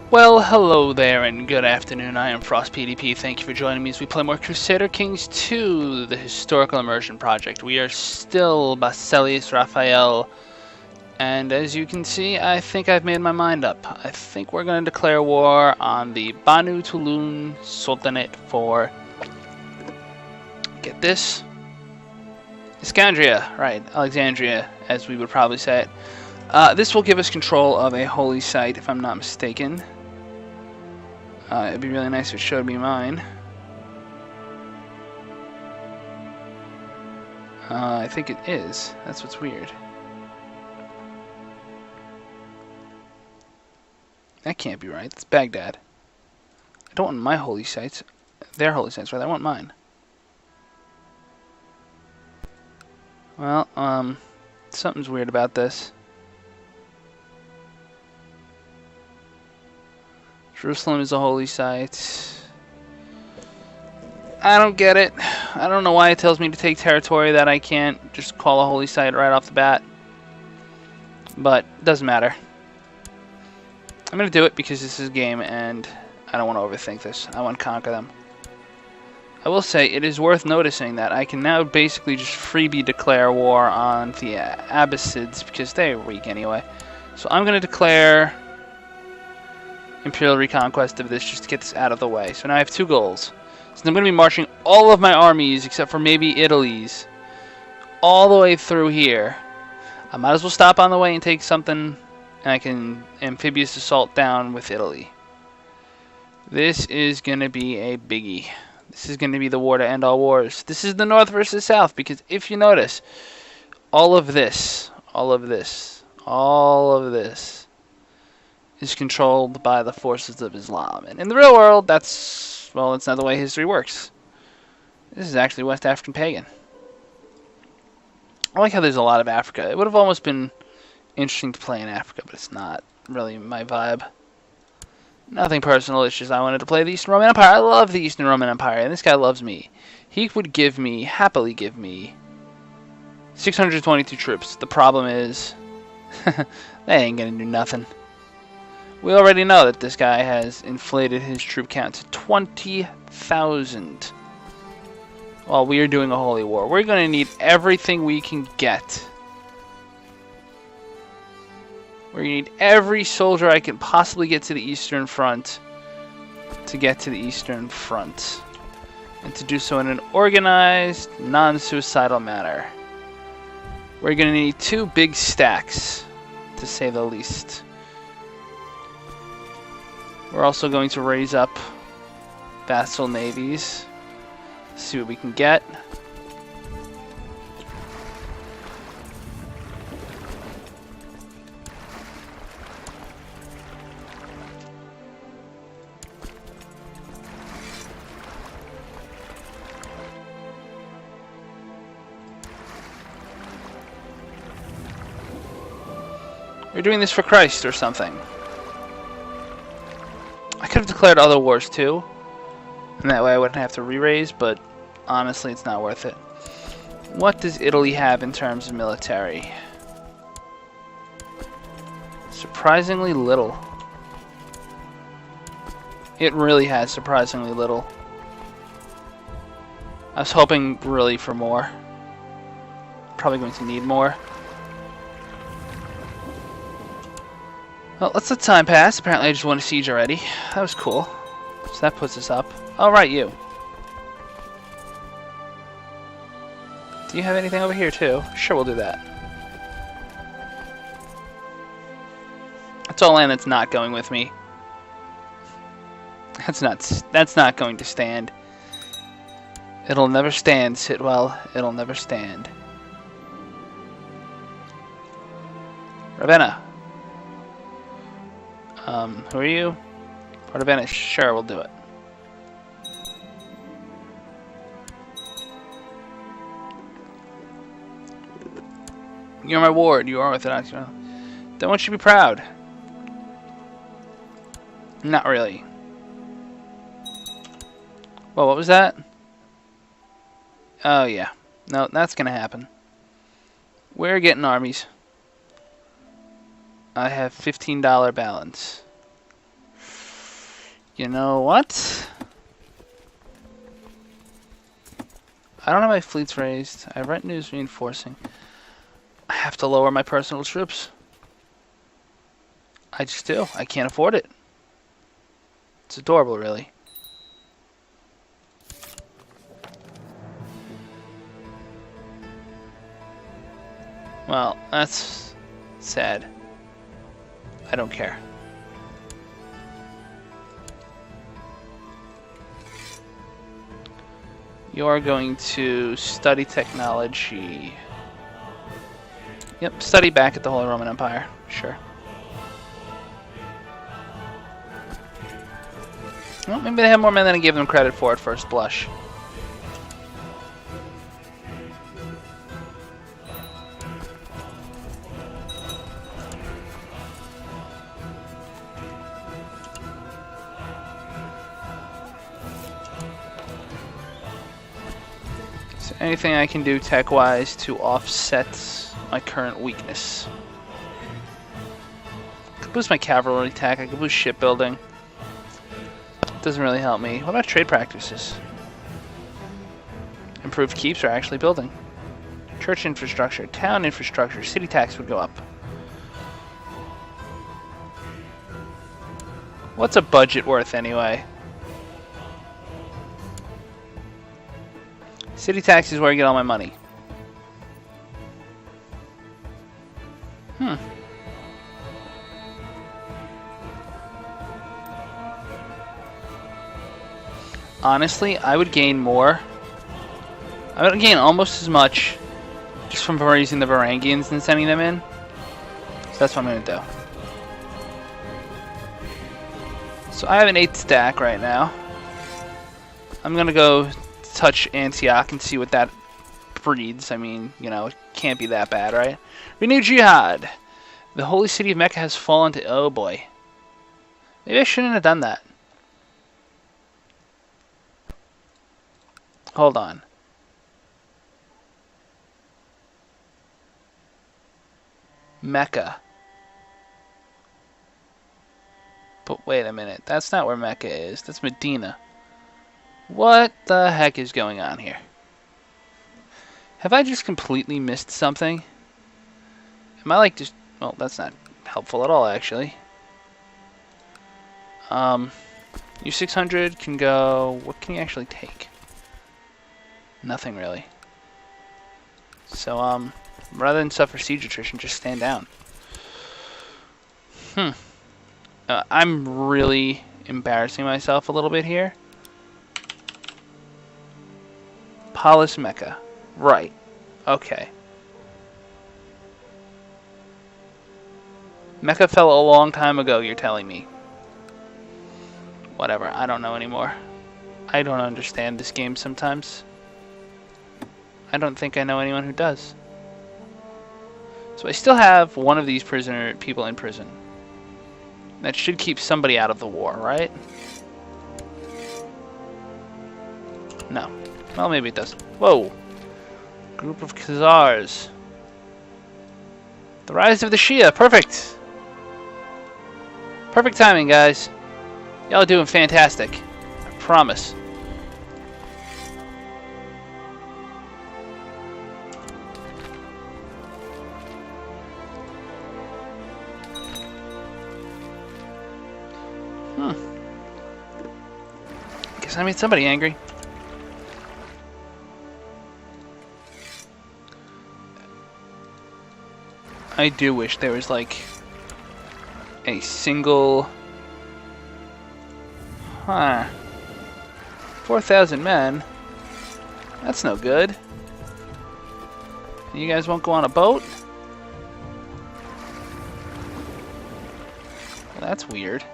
Well, hello there and good afternoon. I am Frost PDP. Thank you for joining me as we play more Crusader Kings 2, the Historical Immersion Project. We are still Basileus Raphael, and as you can see, I think I've made my mind up. I think we're going to declare war on the Banu Tulun Sultanate for, get this, Iskandria, right, Alexandria, as we would probably say it. This will give us control of a holy site, if I'm not mistaken. It'd be really nice if it showed me mine. I think it is. That's what's weird. That can't be right. It's Baghdad. I don't want my holy sites. Their holy sites, rather. I want mine. Well, something's weird about this. Jerusalem is a holy site. I don't get it. I don't know why it tells me to take territory that I can't just call a holy site right off the bat. But it doesn't matter. I'm going to do it because this is a game and I don't want to overthink this. I want to conquer them. I will say it is worth noticing that I can now basically just freebie declare war on the Abbasids because they're weak anyway. So I'm going to declare Imperial reconquest of this just to get this out of the way. So now I have two goals. So I'm going to be marching all of my armies except for maybe Italy's all the way through here. I might as well stop on the way and take something, and I can amphibious assault down with Italy. This is going to be a biggie. This is going to be the war to end all wars. This is the North versus South because if you notice, all of this is controlled by the forces of Islam. And in the real world, that's not the way history works. This is actually West African pagan. I like how there's a lot of Africa. It would have almost been interesting to play in Africa, but it's not really my vibe. Nothing personal, it's just I wanted to play the Eastern Roman Empire. I love the Eastern Roman Empire, and this guy loves me. He would happily give me 622 troops. The problem is, they ain't gonna do nothing. We already know that this guy has inflated his troop count to 20,000 while we are doing a holy war. We're going to need everything we can get. We're going to need every soldier I can possibly get to the Eastern Front to get to the Eastern Front. And to do so in an organized, non-suicidal manner. We're going to need two big stacks, to say the least. We're also going to raise up vassal navies, see what we can get. We're doing this for Christ or something. I could have declared other wars too, and that way I wouldn't have to re-raise, but honestly it's not worth it. What does Italy have in terms of military? Surprisingly little. It really has surprisingly little. I was hoping really for more. Probably going to need more. Well, let's let time pass. Apparently I just won a siege already. That was cool. So that puts us up. All right, you. Do you have anything over here too? Sure, we'll do that. That's all land that's not going with me. That's not going to stand. It'll never stand, Sitwell. It'll never stand. Ravenna. Who are you? Part of Venice. Sure, we'll do it. You're my ward. You are Orthodox. Don't want you to be proud. Not really. Well, what was that? Oh, yeah. No, that's gonna happen. We're getting armies. I have $15 balance. You know what? I don't have my fleets raised. I have retinues reinforcing. I have to lower my personal troops. I just do. I can't afford it. It's adorable, really. Well, that's sad. I don't care. You're going to study technology. Yep, study back at the Holy Roman Empire. Sure. Well, maybe they have more men than I gave them credit for at first blush. Is there anything I can do tech-wise to offset my current weakness? I could boost my cavalry tech, I could boost shipbuilding. Doesn't really help me. What about trade practices? Improved keeps are actually building. Church infrastructure, town infrastructure, city tax would go up. What's a budget worth anyway? City tax is where I get all my money. Honestly, I would gain more. I would gain almost as much just from raising the Varangians and sending them in. So that's what I'm going to do. So I have an 8 stack right now. I'm going to go touch Antioch and see what that breeds. I mean, you know, it can't be that bad, right? Renewed Jihad. The holy city of Mecca has fallen to... Oh boy. Maybe I shouldn't have done that. Hold on. Mecca. But wait a minute. That's not where Mecca is. That's Medina. What the heck is going on here? Have I just completely missed something? Am I like just... Well, that's not helpful at all, actually. U600 can go... What can you actually take? Nothing really. So, rather than suffer siege attrition, just stand down. I'm really embarrassing myself a little bit here. Polis Mecca. Right. Okay. Mecca fell a long time ago, you're telling me. Whatever, I don't know anymore. I don't understand this game sometimes. I don't think I know anyone who does. So I still have one of these people in prison. That should keep somebody out of the war, right? No. Well, maybe it does. Whoa! Group of Khazars. The rise of the Shia. Perfect! Perfect timing, guys. Y'all are doing fantastic. I promise. Guess I made somebody angry. I do wish there was like a single 4,000 men. That's no good. You guys won't go on a boat? Well, that's weird.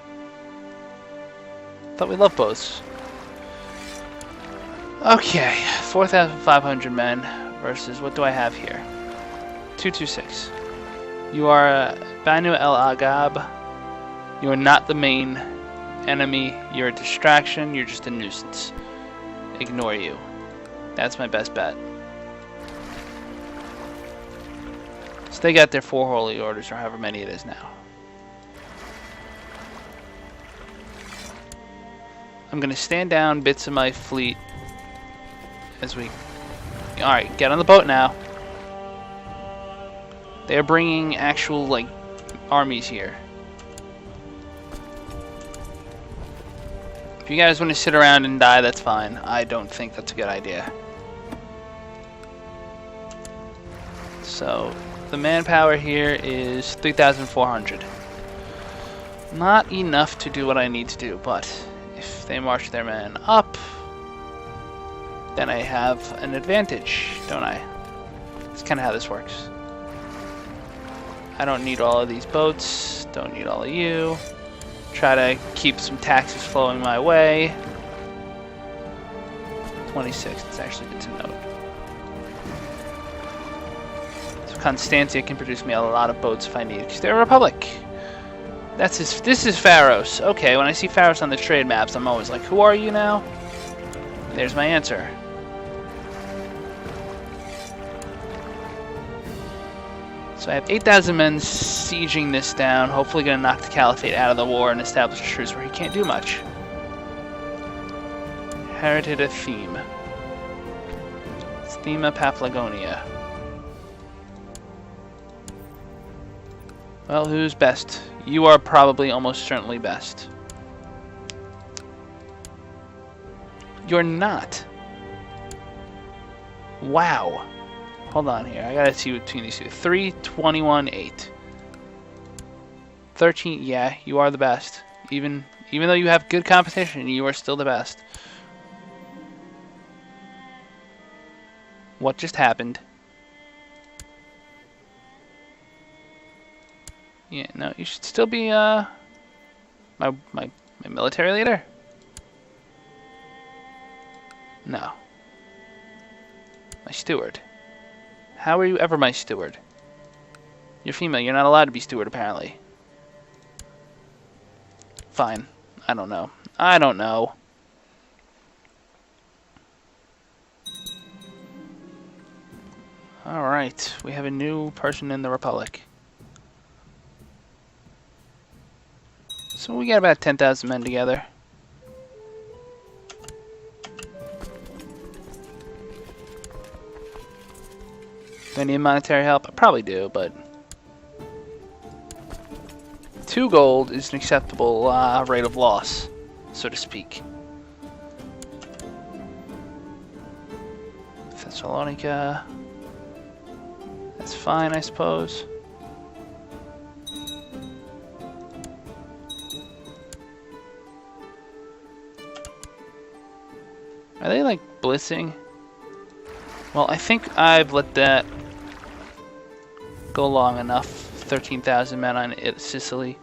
Thought we loved boats. Okay, 4,500 men versus, what do I have here? 226. You are Banu El Agab. You are not the main enemy. You're a distraction. You're just a nuisance. Ignore you. That's my best bet. So they got their 4 holy orders, or however many it is now. I'm gonna stand down bits of my fleet as we... Alright, get on the boat now. They're bringing actual, like, armies here. If you guys want to sit around and die, that's fine. I don't think that's a good idea. So, the manpower here is 3,400. Not enough to do what I need to do, but if they march their men up, then I have an advantage, don't I? That's kind of how this works. I don't need all of these boats, don't need all of you. Try to keep some taxes flowing my way. 26, that's actually good to note. So Constantia can produce me a lot of boats if I need, because they're a republic. This is Pharos. Okay, when I see Pharos on the trade maps, I'm always like, who are you now? There's my answer. So I have 8,000 men sieging this down, hopefully going to knock the Caliphate out of the war and establish a truce where he can't do much. Inherited a theme. It's Thema Paphlagonia. Well, who's best? You are probably almost certainly best. You're not. Wow. Hold on here. I gotta see between these two. 3, 21, 8. 13. Yeah, you are the best. Even though you have good competition, you are still the best. What just happened? Yeah, no, you should still be my military leader. No. My steward. How are you ever my steward? You're female. You're not allowed to be steward, apparently. Fine. I don't know. I don't know. Alright. We have a new person in the Republic. So we got about 10,000 men together. Do I need monetary help? I probably do, but 2 gold is an acceptable rate of loss, so to speak. Thessalonica. That's fine, I suppose. Are they like blitzing? Well, I think I've let that go long enough. 13,000 men on Sicily.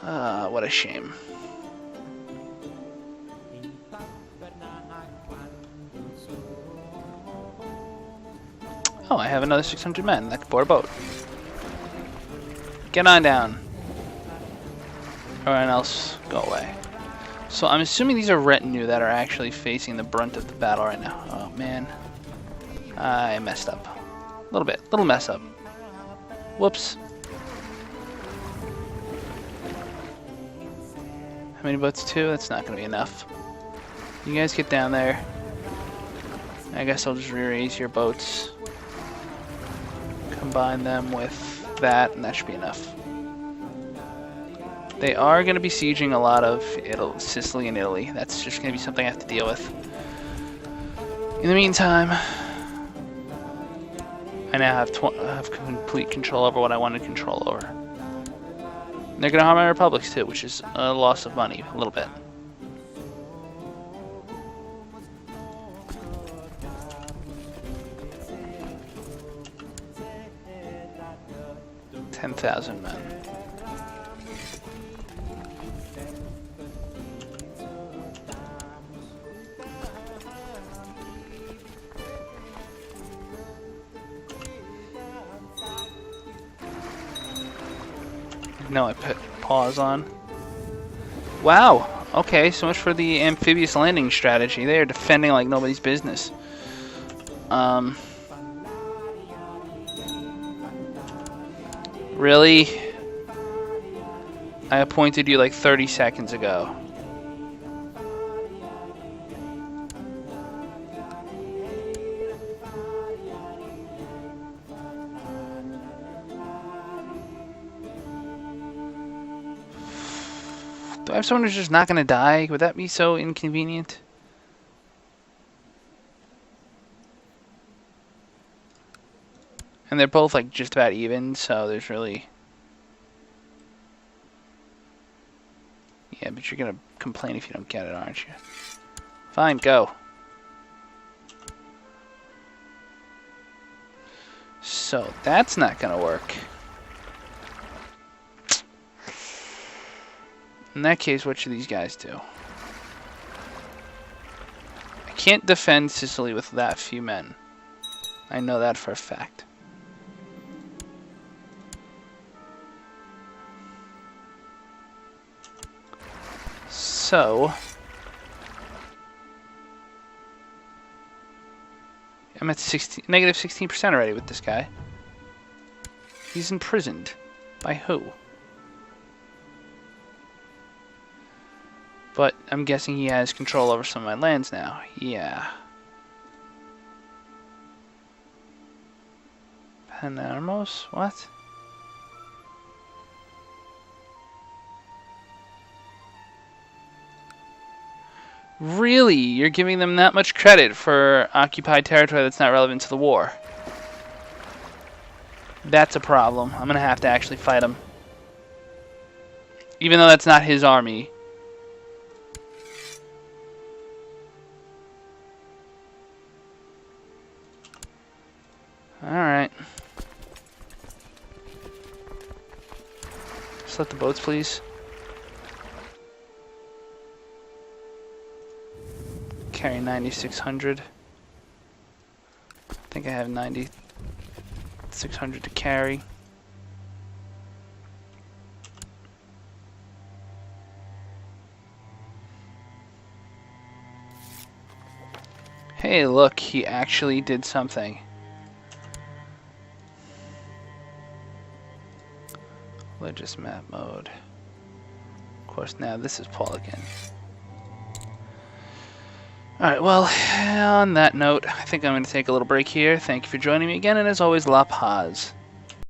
What a shame. Oh, I have another 600 men that can board a boat. Get on down. Everyone else, go away. So I'm assuming these are retinue that are actually facing the brunt of the battle right now. Oh man, I messed up. A little mess up. Whoops. How many boats? 2? That's not gonna be enough. You guys get down there. I guess I'll just re-raise your boats. Combine them with that, and that should be enough. They are going to be sieging a lot of Sicily and Italy. That's just going to be something I have to deal with. In the meantime, I now have complete control over what I want to control over. And they're going to harm my republics too, which is a loss of money, a little bit. $10,000 men. No, I put pause on. Wow. Okay, so much for the amphibious landing strategy. They are defending like nobody's business. Really? I appointed you like 30 seconds ago. Do I have someone who's just not going to die? Would that be so inconvenient? And they're both like just about even, so there's really... Yeah, but you're gonna complain if you don't get it, aren't you? Fine, go. So, that's not gonna work. In that case, what should these guys do? I can't defend Sicily with that few men. I know that for a fact. So, I'm at negative 16% already with this guy. He's imprisoned. By who? But I'm guessing he has control over some of my lands now. Yeah. Panermos? What? Really? You're giving them that much credit for occupied territory that's not relevant to the war? That's a problem. I'm gonna have to actually fight him. Even though that's not his army. Alright. Just let the boats, please. Carry 9,600. I think I have 9,600 to carry. Hey, look, he actually did something. Religious map mode. Of course, now this is Paul again. Alright, well, on that note, I think I'm going to take a little break here. Thank you for joining me again, and as always, La Paz.